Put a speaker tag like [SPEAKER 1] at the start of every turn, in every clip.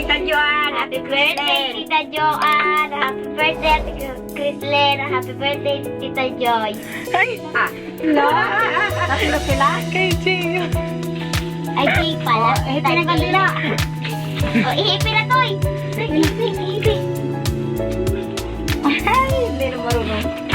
[SPEAKER 1] Tita Joanne. Happy birthday, Tita Joanne. Happy birthday, Chrislyn. Happy birthday, Tita Joy.
[SPEAKER 2] Ay!
[SPEAKER 1] No? Tatlo sila?
[SPEAKER 2] Kay Gio.
[SPEAKER 1] Ay, di pala. Ihipin ang kandila. O, ihipin na to eh. Ihipin.
[SPEAKER 2] Ay, hindi na marunong.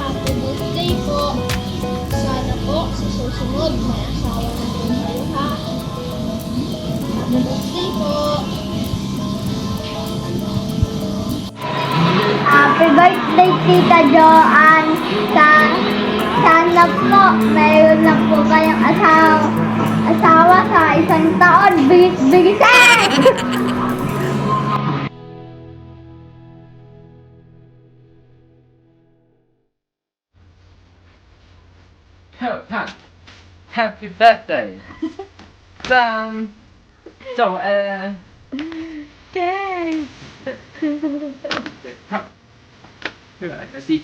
[SPEAKER 3] Happy birthday po. Sana po sa susunod may asawa na po kayo ha. Happy birthday po.
[SPEAKER 1] Happy birthday, Tita Joanne. Sana po, mayroon na po kayong asawa sa isang taon. Bigisan!
[SPEAKER 4] Happy birthday.
[SPEAKER 2] Yay!
[SPEAKER 4] See.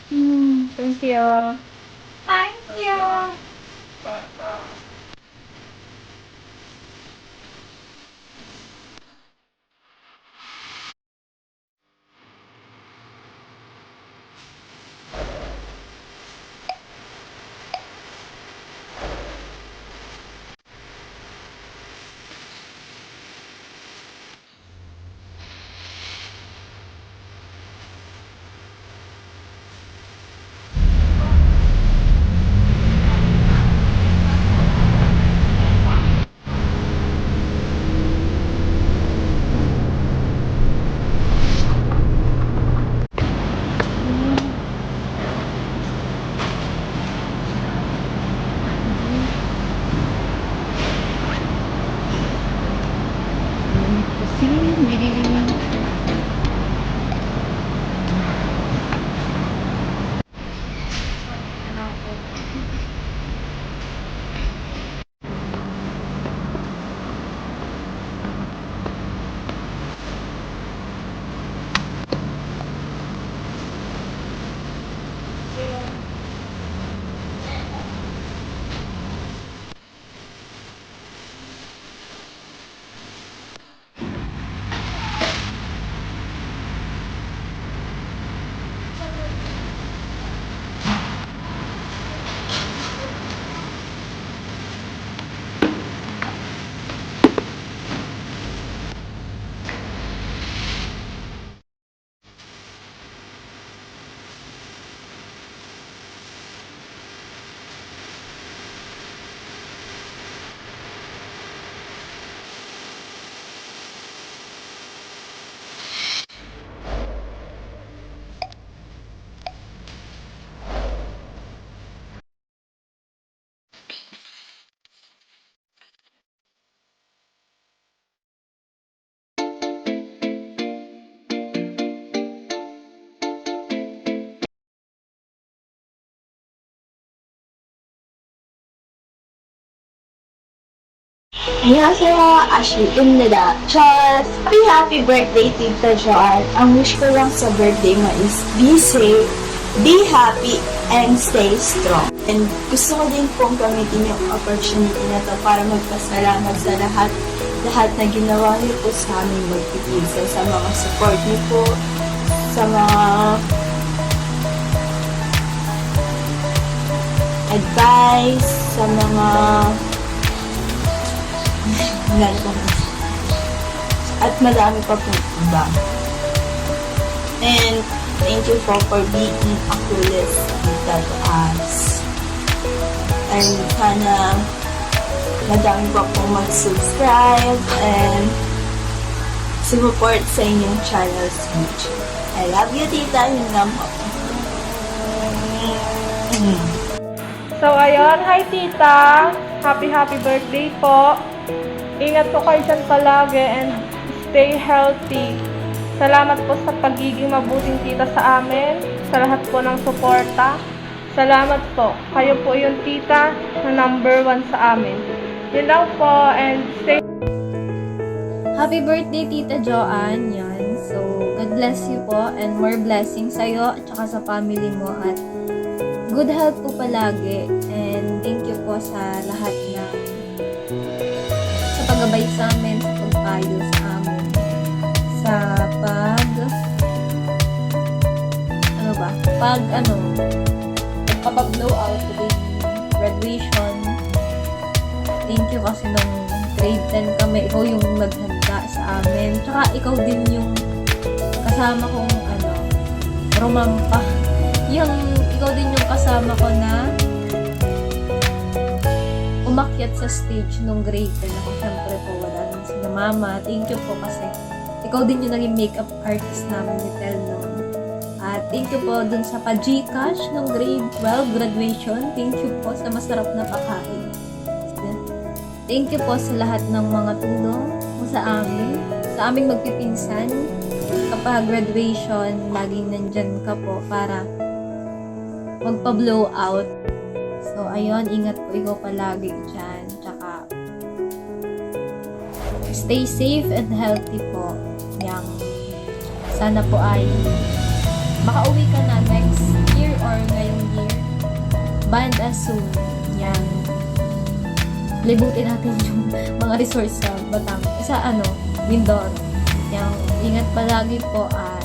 [SPEAKER 2] Thank you.
[SPEAKER 1] Thank you.
[SPEAKER 3] 안녕하세요, 아쉬입니다. Happy birthday, Tita Joanne. Ang wish ko lang sa birthday mo is be safe, be happy, and stay strong. And gusto ko din pong gamitin yung opportunity na to para magpasalamat sa lahat na ginawa niyo po sa aming magpipisa, sa mga support niyo po, sa mga advice, sa mga at madami pa po iba. And thank you for being a clueless tita to us. And sana madami pa po mag-subscribe and support sa inyong channel's future. I love you, tita. Yun lang po.
[SPEAKER 2] So, ayun. Hi, tita. Happy birthday po. Ingat po kayo dyan palagi and stay healthy. Salamat po sa pagiging mabuting tita sa amin, sa lahat po ng suporta. Salamat po. Kayo po yung tita na number 1 sa amin. Yun lang po and stay.
[SPEAKER 5] Happy birthday, Tita Joanne. Yan. bless you po and more blessings sa'yo at saka sa family mo at good health po palagi and thank you po sa lahat ng sa paggabay sa amin, sa pagpayo sa amin, sa pagpapag-blow out with graduation. Thank you kasi nung grade 10 kami, ikaw yung naghanda sa amin. Tsaka ikaw din yung kasama kong rumampa. Ikaw din yung kasama ko na umakyat sa stage nung grade 10 ako. Siyempre po, wala nang sila mama. Thank you po kasi ikaw din yung naging makeup artist namin ni Tel noon. At thank you po dun sa pa-Gcash nung grade 12 graduation. Thank you po sa masarap na pakain. Thank you po sa lahat ng mga tulong mo sa amin, sa aming magpipinsan. Kapag graduation, laging nandyan ka po para magpa-blow out. So, ayun, ingat po ikaw palagi dyan. Tsaka, stay safe and healthy po. Sana po ay makauwi ka na next year or ngayong year. Band as soon. Libutin natin yung mga resorts sa Batangas. Mindoro. Ingat palagi po at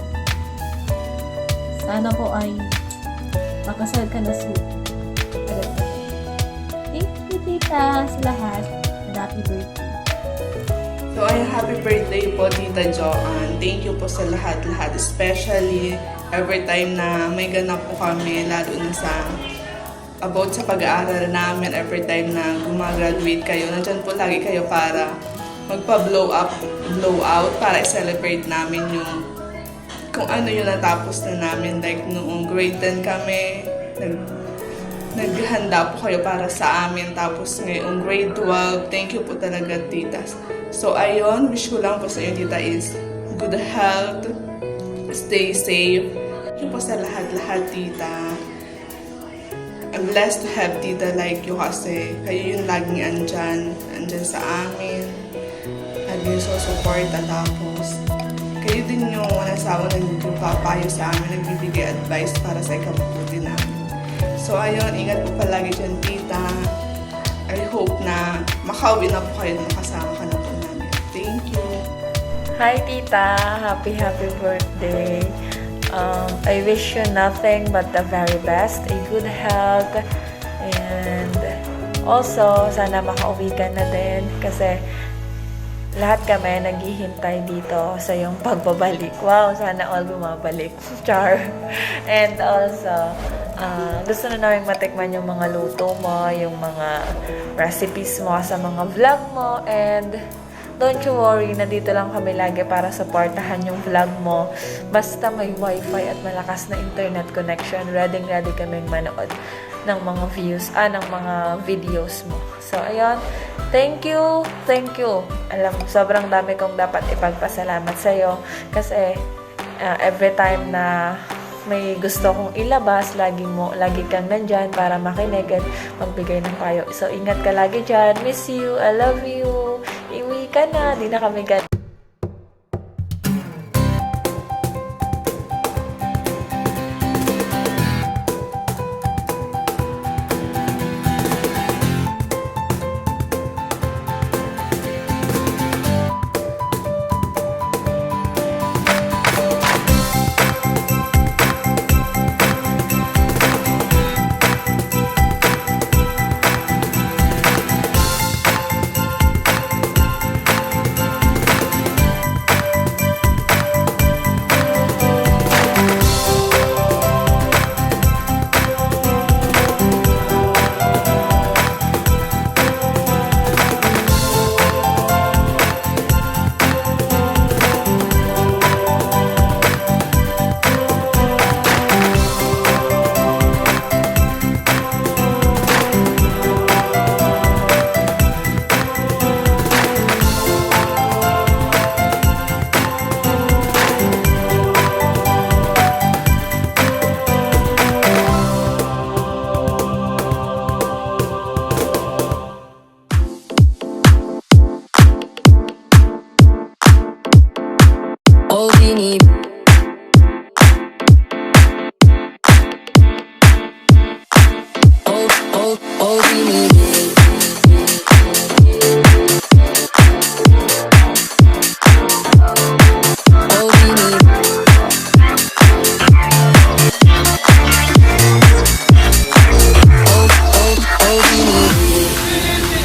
[SPEAKER 5] sana po ay makasal ka na soon. Thank you, tita, sa lahat. And happy birthday.
[SPEAKER 2] So, ay happy birthday po, Tita Joanne. Thank you po sa lahat-lahat. Especially, every time na may ganap po kami, lalo na about sa pag-aaral namin, every time na gumagraduate kayo, nandyan po lagi kayo para magpa-blow out, para i-celebrate namin yung kung ano yung natapos na namin. Like, noong grade 10 kami, naghanda po kayo para sa amin. Tapos ngayong grade 12, thank you po talaga, tita. So, ayun, wish ko lang po sa inyo, tita, is good health, stay safe. Thank you po sa lahat-lahat, tita. I'm blessed to have tita like you kasi kayo yung laging andyan sa amin. Laging susuporta, tapos kayo din yung nasawa nagpapayo sa amin, nagbibigay advice para sa ikabubuti namin. So ayun, ingat po palagi dyan, tita. I hope na makauwi na po kayo na makasama ka na po namin. Thank you.
[SPEAKER 6] Hi tita, happy birthday. I wish you nothing but the very best, a good health, and also sana makauwi ka na din kasi lahat kami naghihintay dito sa yung pagbabalik. Wow, sana all bumabalik. Char. And also, gusto na namin matikman yung mga luto mo, yung mga recipes mo sa mga vlog mo, and don't you worry, nandito lang kami lagi para supportahan yung vlog mo. Basta may wifi at malakas na internet connection, ready kaming manood ng mga views, ng mga videos mo. So, ayun. Thank you. Alam, sobrang dami kong dapat ipagpasalamat sa'yo kasi every time na may gusto kong ilabas, lagi kang nandyan para makinig at magbigay ng payo. So, ingat ka lagi dyan. Miss you. I love you. Iwi ka na. Di na kami ganun.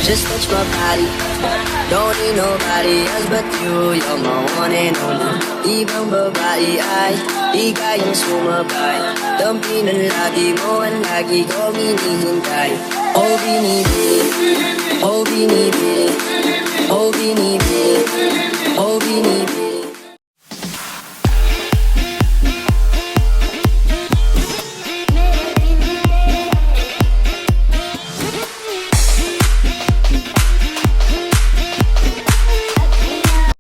[SPEAKER 7] Just touch my body. Don't need nobody else but you. You're my one and only. Ibang babae ay di kayang sumabay. Dampi ng lagi mo ang lagi kong hinihintay. Oh binibig, oh binibig, oh binibig, oh binibig.